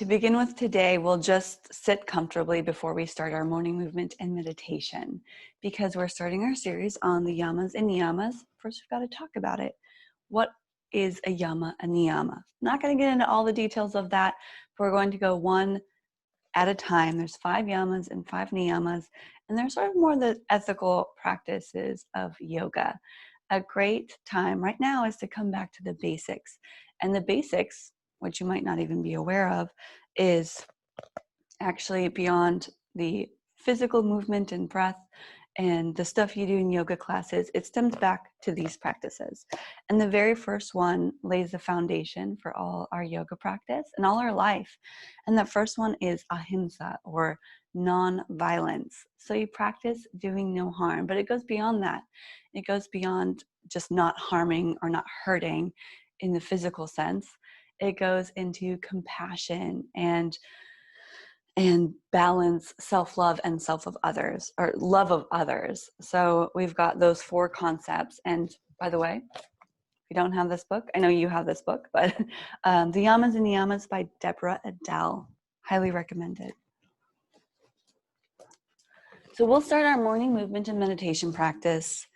To begin with today, we'll just sit comfortably before we start our morning movement and meditation, because we're starting our series on the yamas and niyamas. First, we've got to talk about it. What is a yama, a niyama? Not going to get into all the details of that, but we're going to go one at a time. There's 5 yamas and 5 niyamas, and they're sort of more the ethical practices of yoga. A great time right now is to come back to the basics. And the basics, which you might not even be aware of, is actually beyond the physical movement and breath and the stuff you do in yoga classes. It stems back to these practices. And the very first one lays the foundation for all our yoga practice and all our life. And the first one is AHIMSA, or non-violence. So you practice doing no harm, but it goes beyond that. It goes beyond just not harming or not hurting in the physical sense. It goes into compassion and balance, self-love and self of others, or love of others. So we've got those 4 concepts. And by the way, if you don't have this book, I know you have this book, but The Yamas and Niyamas by Deborah Adele, highly recommended. So we'll start our morning movement and meditation practice,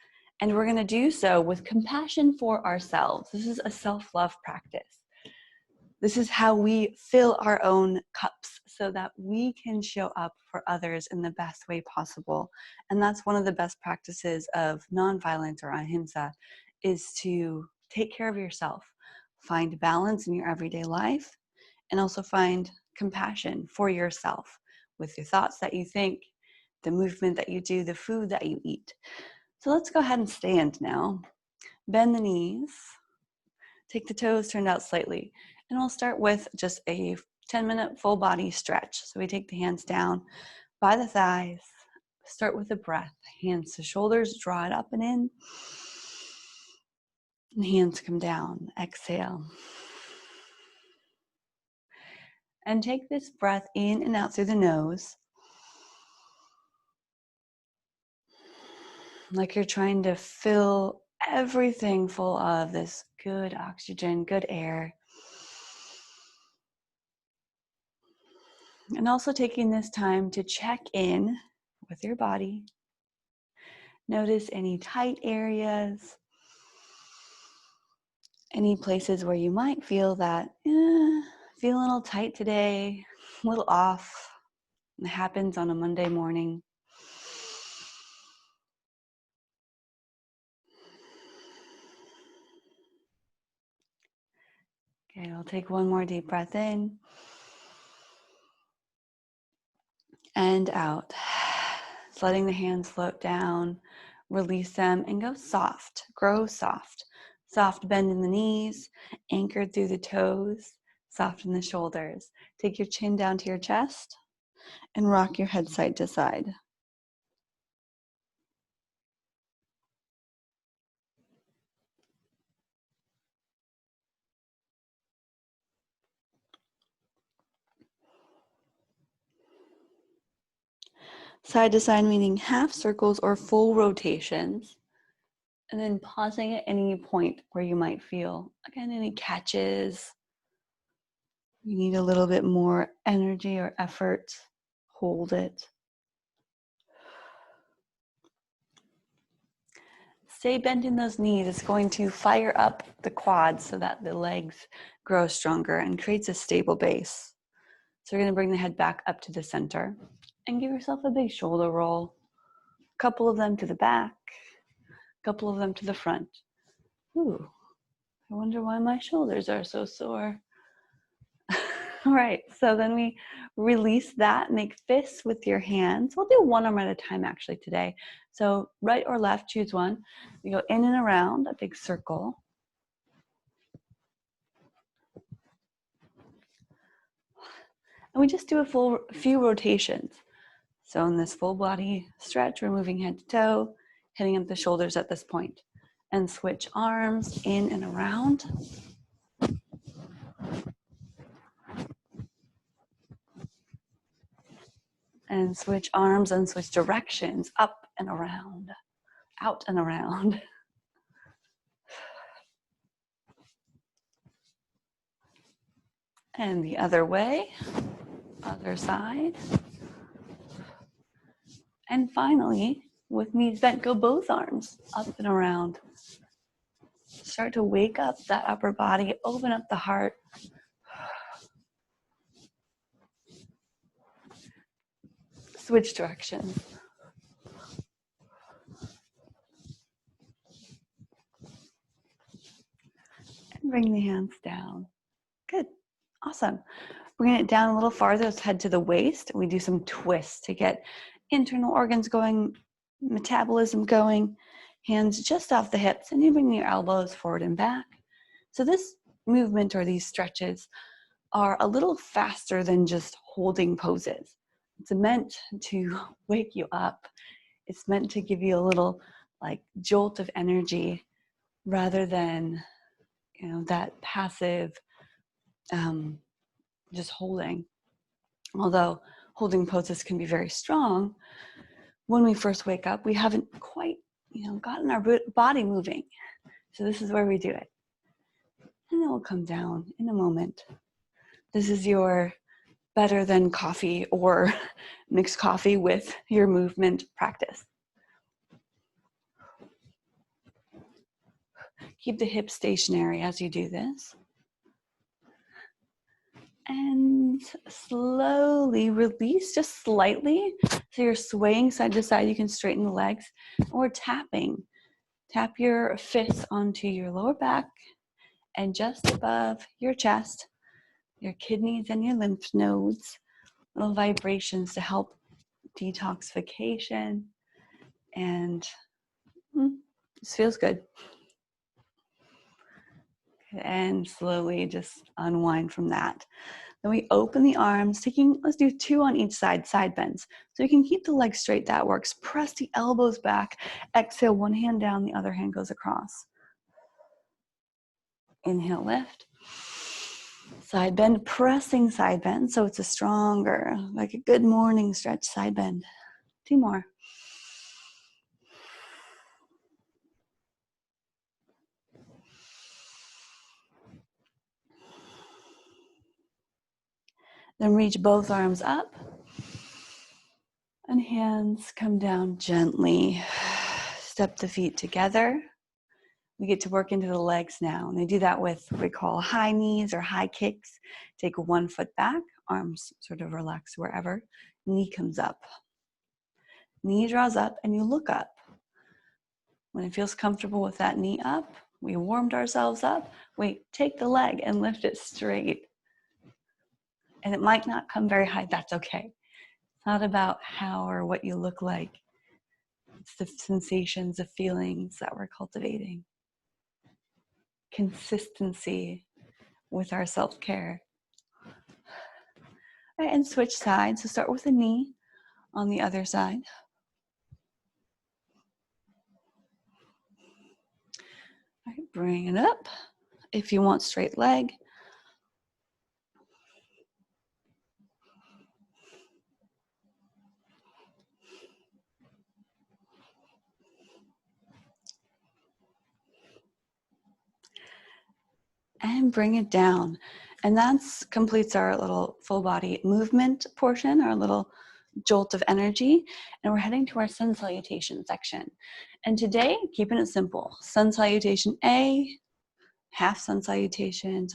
and we're going to do so with compassion for ourselves. This is a self-love practice. This is how we fill our own cups so that we can show up for others in the best way possible. And that's one of the best practices of nonviolence, or ahimsa, is to take care of yourself. Find balance in your everyday life, and also find compassion for yourself with your thoughts that you think, the movement that you do, the food that you eat. So let's go ahead and stand now. Bend the knees. Take the toes turned out slightly. And we'll start with just a 10-minute full body stretch. So we take the hands down by the thighs. Start with a breath. Hands to shoulders, draw it up and in. And hands come down. Exhale. And take this breath in and out through the nose, like you're trying to fill everything full of this good oxygen, good air. And also taking this time to check in with your body. Notice any tight areas, any places where you might feel that, feeling a little tight today, a little off. It happens on a Monday morning. Okay, we'll take one more deep breath in and out. Just letting the hands float down, release them and go soft, grow soft. Soft bend in the knees, anchored through the toes, soft in the shoulders. Take your chin down to your chest and rock your head side to side. Side to side meaning half circles or full rotations. And then pausing at any point where you might feel, again, any catches. You need a little bit more energy or effort. Hold it. Stay bent in those knees. It's going to fire up the quads so that the legs grow stronger and creates a stable base. So you're going to bring the head back up to the center and give yourself a big shoulder roll. A couple of them to the back, a couple of them to the front. Ooh, I wonder why my shoulders are so sore. All right, so then we release that, make fists with your hands. We'll do one arm at a time actually today. So right or left, choose one. We go in and around, a big circle. And we just do a few rotations. So in this full body stretch, we're moving head to toe, hitting up the shoulders at this point. And switch arms in and around. And switch arms and switch directions, up and around, out and around. And the other way, other side. And finally, with knees bent, go both arms up and around. Start to wake up that upper body, open up the heart. Switch directions. And bring the hands down. Good. Awesome. Bringing it down a little farther, let's head to the waist. We do some twists to get internal organs going, metabolism going. Hands just off the hips, and you bring your elbows forward and back. So this movement or these stretches are a little faster than just holding poses. It's meant to wake you up. It's meant to give you a little like jolt of energy rather than, that passive just holding. Although holding poses can be very strong, when we first wake up, we haven't quite, gotten our body moving. So this is where we do it. And then we'll come down in a moment. This is your better than coffee or mixed coffee with your movement practice. Keep the hips stationary as you do this. And slowly release just slightly. So you're swaying side to side. You can straighten the legs or tapping. Tap your fists onto your lower back and just above your chest, your kidneys and your lymph nodes. Little vibrations to help detoxification. And this feels good. And slowly just unwind from that. Then we open the arms, let's do 2 on each side, side bends. So you can keep the legs straight, that works. Press the elbows back. Exhale, one hand down, the other hand goes across. Inhale, lift. Side bend, pressing side bend. So it's a stronger, like a good morning stretch, side bend. 2 more. Then reach both arms up and hands come down gently. Step the feet together. We get to work into the legs now. And they do that with what we call high knees or high kicks. Take 1 foot back, arms sort of relax wherever. Knee comes up. Knee draws up and you look up. When it feels comfortable with that knee up, we warmed ourselves up. We take the leg and lift it straight. And it might not come very high, that's okay. It's not about how or what you look like. It's the sensations, the feelings that we're cultivating. Consistency with our self-care. All right, and switch sides. So start with the knee on the other side. All right, bring it up. If you want straight leg. And bring it down. And that completes our little full body movement portion, our little jolt of energy. And we're heading to our sun salutation section. And today, keeping it simple, sun salutation A, half sun salutation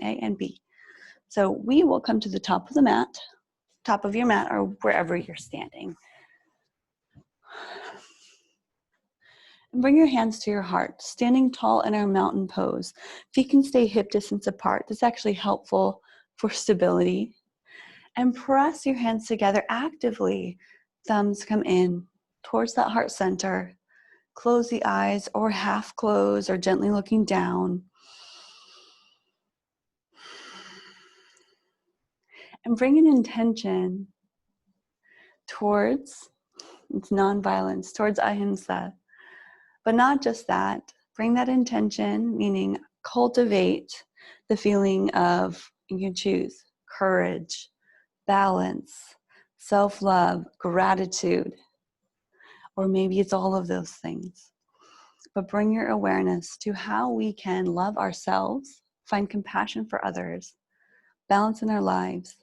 A and B. So we will come to the top of the mat, top of your mat or wherever you're standing. And bring your hands to your heart, standing tall in our mountain pose. Feet can stay hip distance apart. This is actually helpful for stability. And press your hands together actively. Thumbs come in towards that heart center. Close the eyes or half close or gently looking down. And bring an intention towards, it's nonviolence, towards AHIMSA. But not just that. Bring that intention, meaning cultivate the feeling of, you can choose, courage, balance, self-love, gratitude, or maybe it's all of those things. But bring your awareness to how we can love ourselves, find compassion for others, balance in our lives,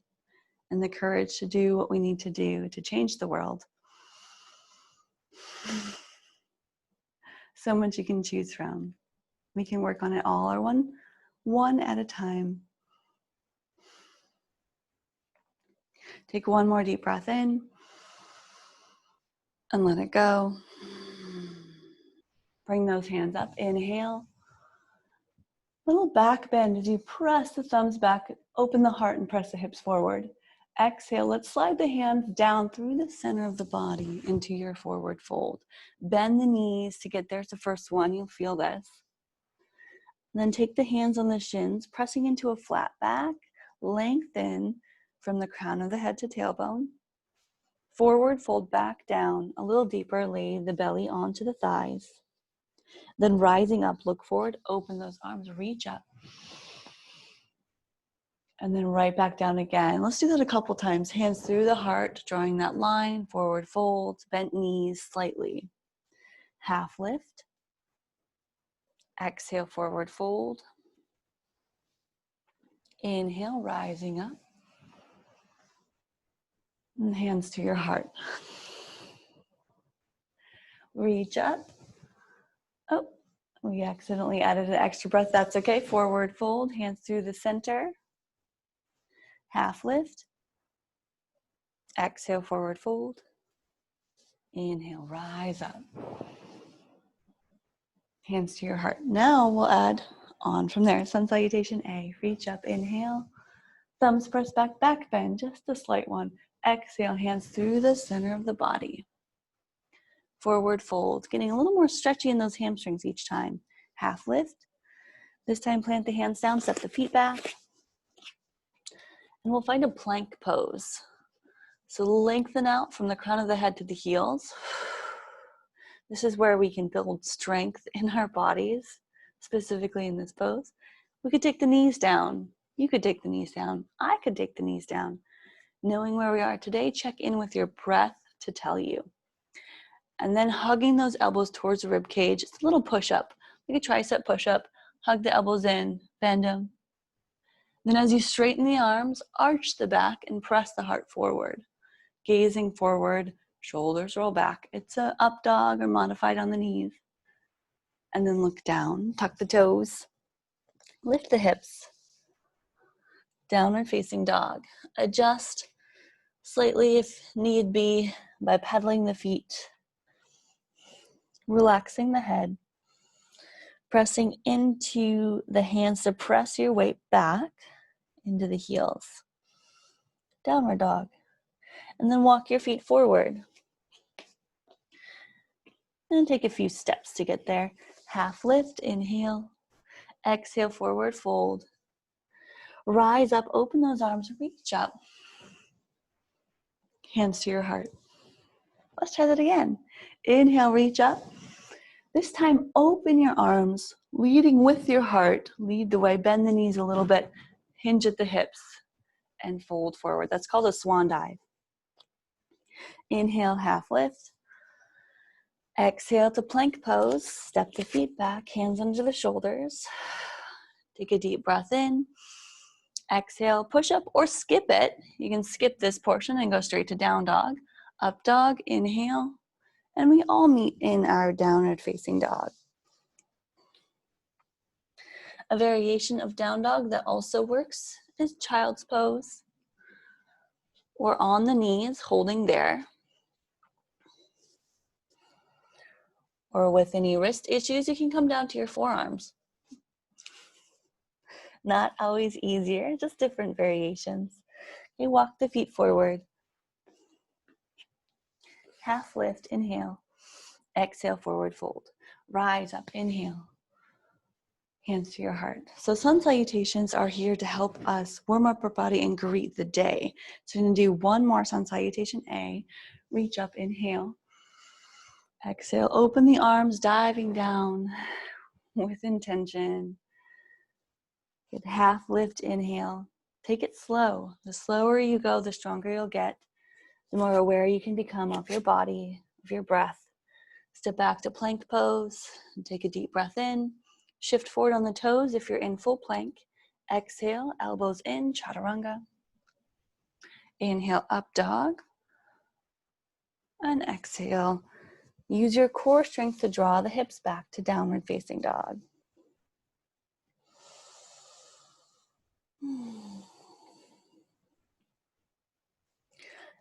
and the courage to do what we need to do to change the world. So much you can choose from. We can work on it all or one at a time. Take one more deep breath in and let it go. Bring those hands up. Inhale. Little back bend as you press the thumbs back, open the heart and press the hips forward. Exhale, let's slide the hands down through the center of the body into your forward fold. Bend the knees to get there's the first one, you'll feel this. And then take the hands on the shins, pressing into a flat back, lengthen from the crown of the head to tailbone. Forward fold back down, a little deeper, lay the belly onto the thighs. Then rising up, look forward, open those arms, reach up. And then right back down again. Let's do that a couple times. Hands through the heart, drawing that line, forward fold, bent knees slightly. Half lift. Exhale, forward fold. Inhale, rising up. And hands to your heart. Reach up. Oh, we accidentally added an extra breath. That's okay. Forward fold, hands through the center. Half lift. Exhale, forward fold. Inhale, rise up. Hands to your heart. Now we'll add on from there. Sun salutation A. Reach up, inhale. Thumbs press back, back bend, just a slight one. Exhale, hands through the center of the body. Forward fold, getting a little more stretchy in those hamstrings each time. Half lift. This time plant the hands down, step the feet back. And we'll find a plank pose. So lengthen out from the crown of the head to the heels. This is where we can build strength in our bodies, specifically in this pose. We could take the knees down. You could take the knees down. I could take the knees down. Knowing where we are today, check in with your breath to tell you. And then hugging those elbows towards the rib cage. It's a little push-up, like a tricep push-up. Hug the elbows in, bend them. Then as you straighten the arms, arch the back and press the heart forward. Gazing forward, shoulders roll back. It's an up dog or modified on the knees. And then look down, tuck the toes, lift the hips. Downward facing dog. Adjust slightly if need be by pedaling the feet. Relaxing the head. Pressing into the hands to press your weight back into the heels. Downward dog. And then walk your feet forward. And take a few steps to get there. Half lift, inhale. Exhale, forward fold. Rise up, open those arms, reach up. Hands to your heart. Let's try that again. Inhale, reach up. This time, open your arms, leading with your heart. Lead the way, bend the knees a little bit, hinge at the hips, and fold forward. That's called a swan dive. Inhale, half lift. Exhale to plank pose. Step the feet back, hands under the shoulders. Take a deep breath in. Exhale, push up or skip it. You can skip this portion and go straight to down dog. Up dog, inhale. And we all meet in our downward facing dog. A variation of down dog that also works is child's pose. Or on the knees, holding there. Or with any wrist issues, you can come down to your forearms. Not always easier, just different variations. Okay, walk the feet forward. Half lift, inhale. Exhale, forward fold. Rise up, inhale. Hands to your heart. So sun salutations are here to help us warm up our body and greet the day. So we're going to do one more sun salutation A. Reach up, inhale. Exhale, open the arms, diving down with intention. Good half lift, inhale. Take it slow. The slower you go, the stronger you'll get. The more aware you can become of your body, of your breath. Step back to plank pose and take a deep breath in. Shift forward on the toes if you're in full plank. Exhale, elbows in, chaturanga. Inhale, up dog. And exhale. Use your core strength to draw the hips back to downward facing dog.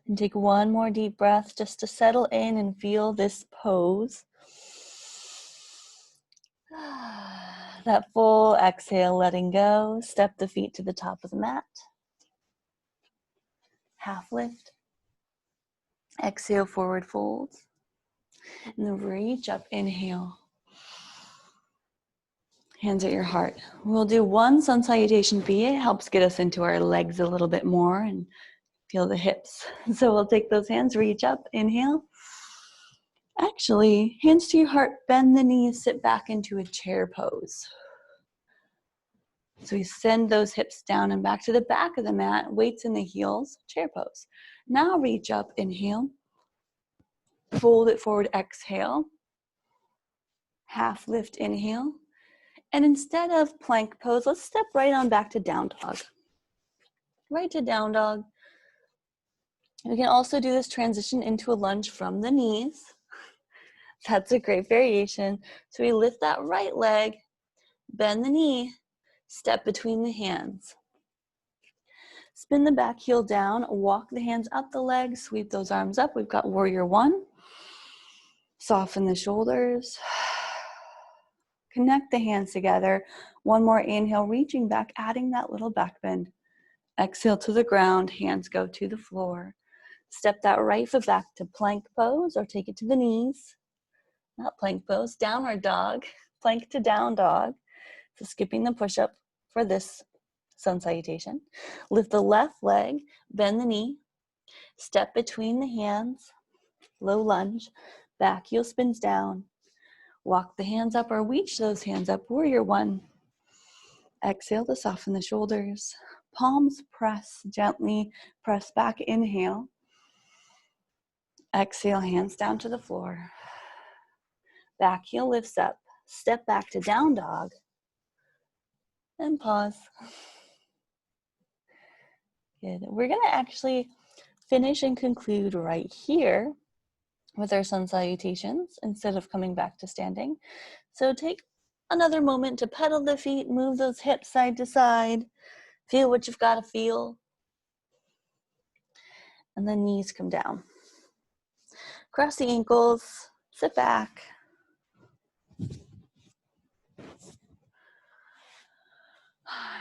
And take one more deep breath just to settle in and feel this pose. That full exhale, letting go. Step the feet to the top of the mat. Half lift. Exhale, forward folds. And then reach up, inhale. Hands at your heart. We'll do one sun salutation B. It helps get us into our legs a little bit more and feel the hips. So we'll take those hands, reach up, inhale. Actually, hands to your heart, bend the knees, sit back into a chair pose. So we send those hips down and back to the back of the mat, weights in the heels, chair pose. Now reach up, inhale. Fold it forward, exhale. Half lift, inhale. And instead of plank pose, let's step right on back to down dog. Right to down dog. We can also do this transition into a lunge from the knees. That's a great variation. So we lift that right leg, bend the knee, step between the hands. Spin the back heel down, walk the hands up the legs, sweep those arms up. We've got warrior one. Soften the shoulders. Connect the hands together. One more inhale, reaching back, adding that little back bend. Exhale to the ground, hands go to the floor. Step that right foot back to plank pose or take it to the knees. Not plank pose, downward dog, plank to down dog. So skipping the push-up for this sun salutation. Lift the left leg, bend the knee, step between the hands, low lunge, back heel spins down. Walk the hands up or reach those hands up, warrior one. Exhale to soften the shoulders. Palms press, gently press back, inhale. Exhale, hands down to the floor. Back heel lifts up, step back to down dog, and pause. Good. We're gonna actually finish and conclude right here with our sun salutations instead of coming back to standing. So take another moment to pedal the feet, move those hips side to side, feel what you've got to feel, and then knees come down. Cross the ankles, sit back.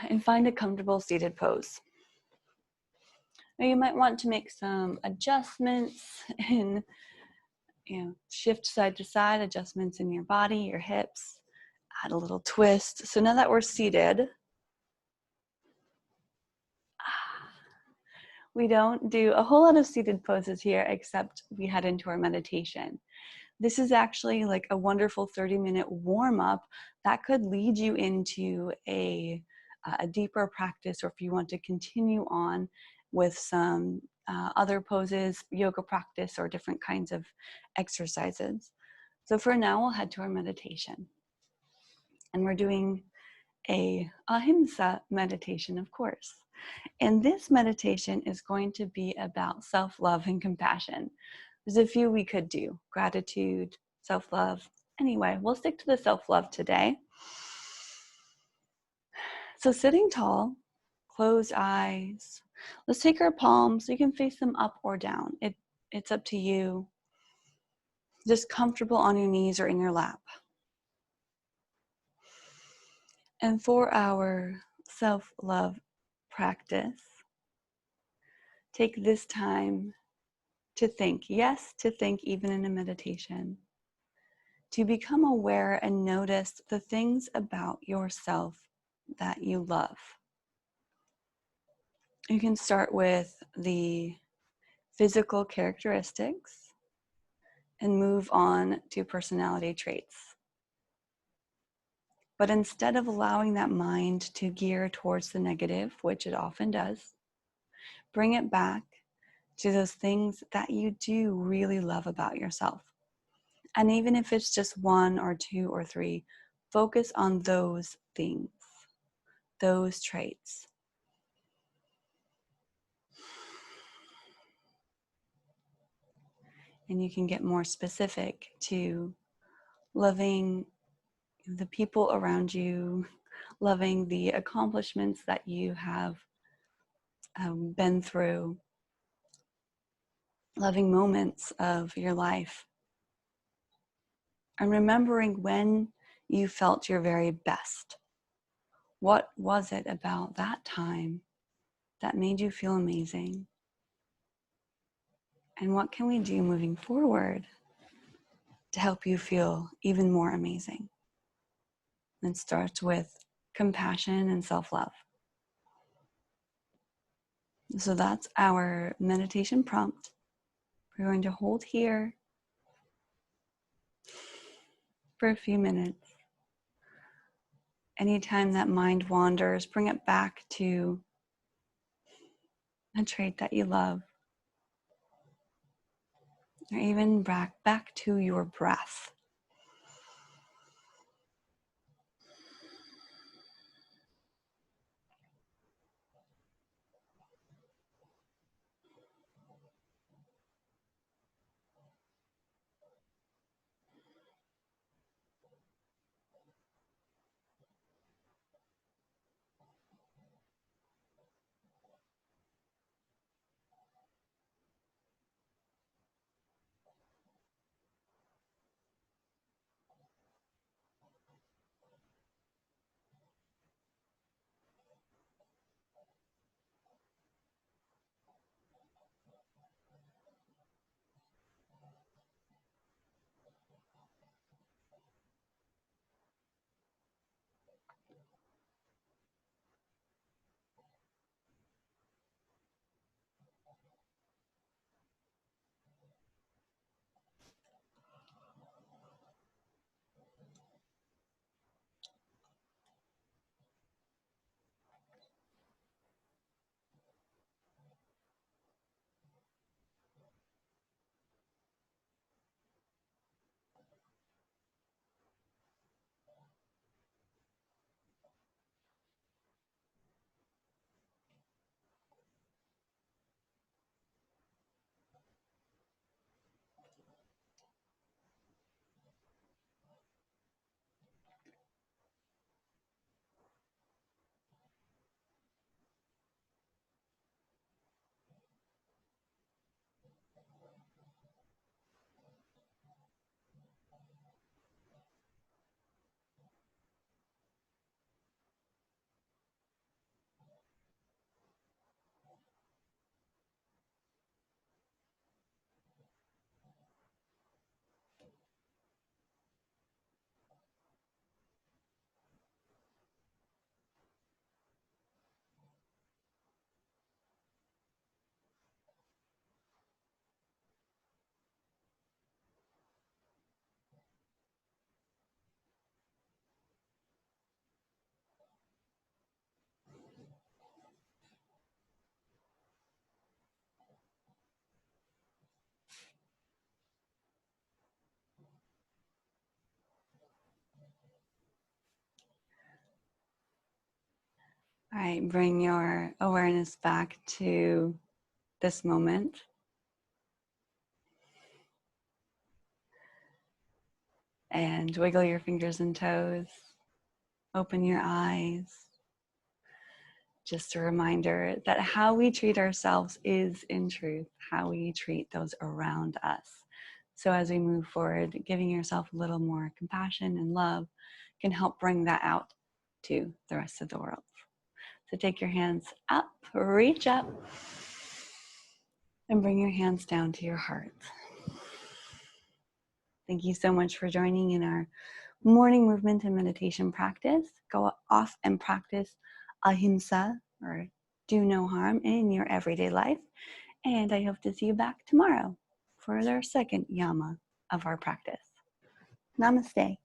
And find a comfortable seated pose. Now you might want to make some adjustments and shift side to side, adjustments in your body, your hips, add a little twist. So now that we're seated, we don't do a whole lot of seated poses here except we head into our meditation. This is actually like a wonderful 30-minute warm-up that could lead you into a deeper practice, or if you want to continue on with some other poses, yoga practice, or different kinds of exercises. So for now, we'll head to our meditation. And we're doing a AHIMSA meditation, of course. And this meditation is going to be about self-love and compassion. There's a few we could do: gratitude, self-love. Anyway, we'll stick to the self-love today. So sitting tall, closed eyes. Let's take our palms. You can face them up or down. It's up to you. Just comfortable on your knees or in your lap. And for our self-love practice, take this time to think. Yes, to think even in a meditation. To become aware and notice the things about yourself that you love. You can start with the physical characteristics and move on to personality traits. But instead of allowing that mind to gear towards the negative, which it often does, bring it back to those things that you do really love about yourself. And even if it's just one or two or three, focus on those things. those traits. And you can get more specific to loving the people around you, loving the accomplishments that you have been through, loving moments of your life, and remembering when you felt your very best. What was it about that time that made you feel amazing? And what can we do moving forward to help you feel even more amazing? And it starts with compassion and self-love. So that's our meditation prompt. We're going to hold here for a few minutes. Anytime that mind wanders, bring it back to a trait that you love, or even back to your breath. All right, bring your awareness back to this moment. And wiggle your fingers and toes. Open your eyes. Just a reminder that how we treat ourselves is, in truth, how we treat those around us. So as we move forward, giving yourself a little more compassion and love can help bring that out to the rest of the world. So take your hands up, reach up, and bring your hands down to your heart. Thank you so much for joining in our morning movement and meditation practice. Go off and practice AHIMSA, or do no harm, in your everyday life. And I hope to see you back tomorrow for our second yama of our practice. Namaste.